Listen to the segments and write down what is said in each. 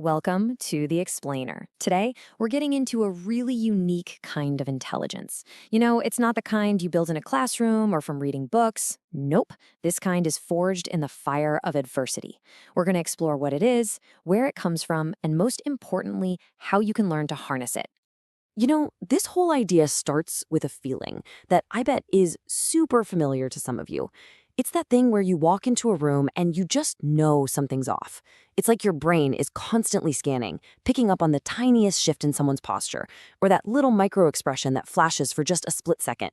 Welcome to The Explainer. Today, we're getting into a really unique kind of intelligence. It's not the kind you build in a classroom or from reading books. Nope, this kind is forged in the fire of adversity. We're going to explore what it is, where it comes from, and most importantly, how you can learn to harness it. This whole idea starts with a feeling that I bet is super familiar to some of you. It's that thing where you walk into a room and you just know something's off. It's like your brain is constantly scanning, picking up on the tiniest shift in someone's posture, or that little micro expression that flashes for just a split second.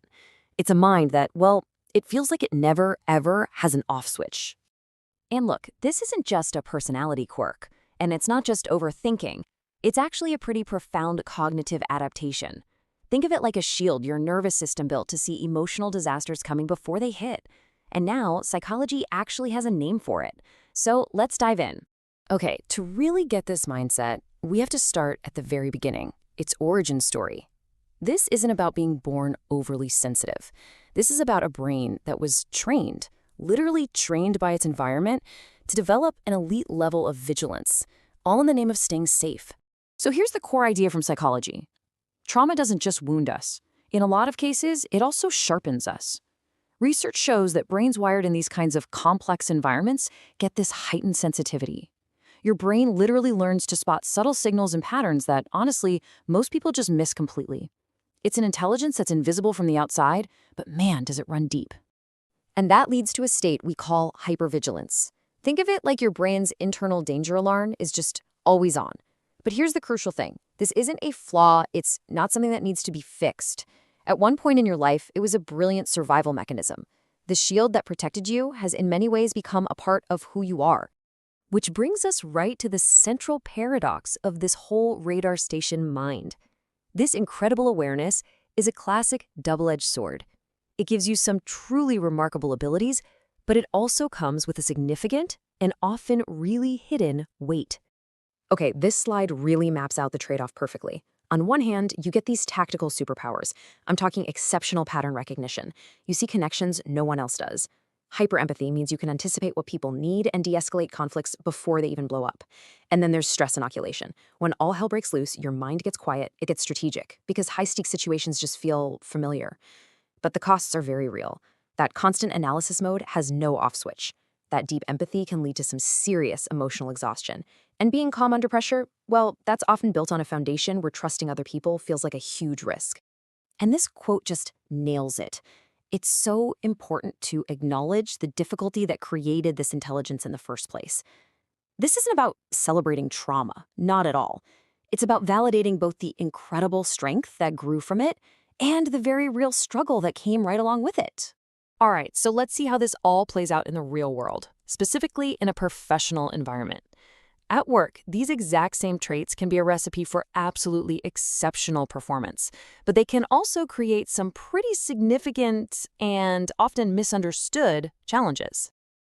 It's a mind that, well, it feels like it never, ever has an off switch. And look, this isn't just a personality quirk, and it's not just overthinking. It's actually a pretty profound cognitive adaptation. Think of it like a shield your nervous system built to see emotional disasters coming before they hit. And now, psychology actually has a name for it. So let's dive in. Okay, to really get this mindset, we have to start at the very beginning, its origin story. This isn't about being born overly sensitive. This is about a brain that was trained, literally trained by its environment, to develop an elite level of vigilance, all in the name of staying safe. So here's the core idea from psychology. Trauma doesn't just wound us. In a lot of cases, it also sharpens us. Research shows that brains wired in these kinds of complex environments get this heightened sensitivity. Your brain literally learns to spot subtle signals and patterns that, honestly, most people just miss completely. It's an intelligence that's invisible from the outside, but man, does it run deep. And that leads to a state we call hypervigilance. Think of it like your brain's internal danger alarm is just always on. But here's the crucial thing. This isn't a flaw. It's not something that needs to be fixed. At one point in your life, it was a brilliant survival mechanism. The shield that protected you has in many ways become a part of who you are. Which brings us right to the central paradox of this whole radar station mind. This incredible awareness is a classic double-edged sword. It gives you some truly remarkable abilities, but it also comes with a significant and often really hidden weight. Okay, this slide really maps out the trade-off perfectly. On one hand, you get these tactical superpowers. I'm talking exceptional pattern recognition. You see connections no one else does. Hyperempathy means you can anticipate what people need and de-escalate conflicts before they even blow up. And then there's stress inoculation. When all hell breaks loose, your mind gets quiet, it gets strategic, because high-stakes situations just feel familiar. But the costs are very real. That constant analysis mode has no off switch. That deep empathy can lead to some serious emotional exhaustion. And being calm under pressure, well, that's often built on a foundation where trusting other people feels like a huge risk. And this quote just nails it. It's so important to acknowledge the difficulty that created this intelligence in the first place. This isn't about celebrating trauma, not at all. It's about validating both the incredible strength that grew from it and the very real struggle that came right along with it. All right, so let's see how this all plays out in the real world, specifically in a professional environment. At work, these exact same traits can be a recipe for absolutely exceptional performance, but they can also create some pretty significant and often misunderstood challenges.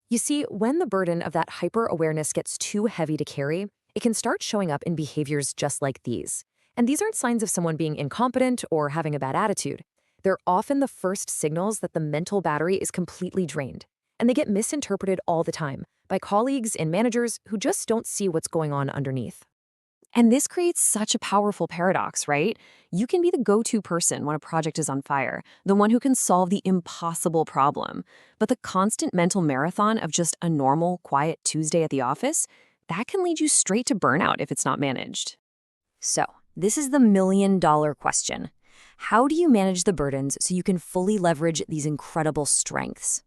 You see, when the burden of that hyper-awareness gets too heavy to carry, it can start showing up in behaviors just like these. And these aren't signs of someone being incompetent or having a bad attitude. They're often the first signals that the mental battery is completely drained. And they get misinterpreted all the time by colleagues and managers who just don't see what's going on underneath. And this creates such a powerful paradox, right? You can be the go-to person when a project is on fire, the one who can solve the impossible problem. But the constant mental marathon of just a normal, quiet Tuesday at the office, that can lead you straight to burnout if it's not managed. So, this is the million-dollar question. How do you manage the burdens so you can fully leverage these incredible strengths?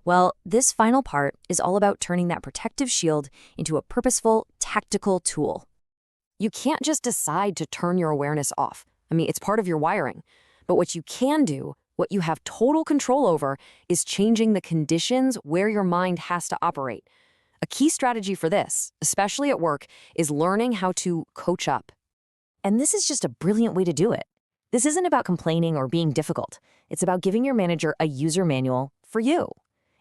Well, this final part is all about turning that protective shield into a purposeful, tactical tool. You can't just decide to turn your awareness off. It's part of your wiring. But what you can do, what you have total control over, is changing the conditions where your mind has to operate. A key strategy for this, especially at work, is learning how to coach up. And this is just a brilliant way to do it. This isn't about complaining or being difficult. It's about giving your manager a user manual for you.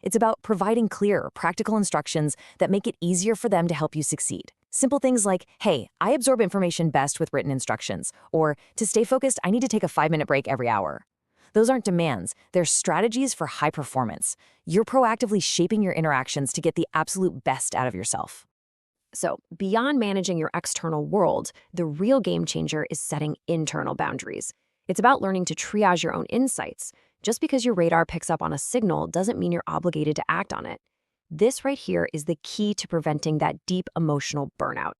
It's about providing clear, practical instructions that make it easier for them to help you succeed. Simple things like, hey, I absorb information best with written instructions, or to stay focused, I need to take a 5-minute break every hour. Those aren't demands, they're strategies for high performance. You're proactively shaping your interactions to get the absolute best out of yourself. So, beyond managing your external world, the real game changer is setting internal boundaries. It's about learning to triage your own insights. Just because your radar picks up on a signal doesn't mean you're obligated to act on it. This right here is the key to preventing that deep emotional burnout.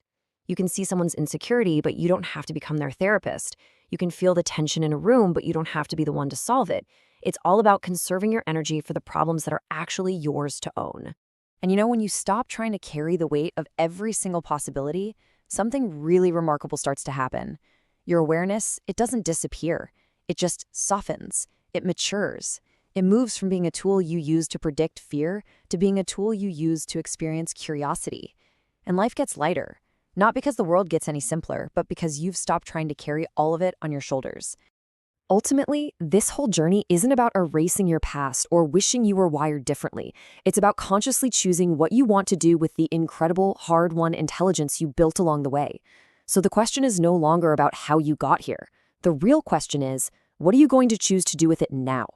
You can see someone's insecurity, but you don't have to become their therapist. You can feel the tension in a room, but you don't have to be the one to solve it. It's all about conserving your energy for the problems that are actually yours to own. And when you stop trying to carry the weight of every single possibility, something really remarkable starts to happen. Your awareness, it doesn't disappear. It just softens. It matures. It moves from being a tool you use to predict fear to being a tool you use to experience curiosity. And life gets lighter, not because the world gets any simpler, but because you've stopped trying to carry all of it on your shoulders. Ultimately, this whole journey isn't about erasing your past or wishing you were wired differently. It's about consciously choosing what you want to do with the incredible, hard-won intelligence you built along the way. So the question is no longer about how you got here. The real question is, what are you going to choose to do with it now?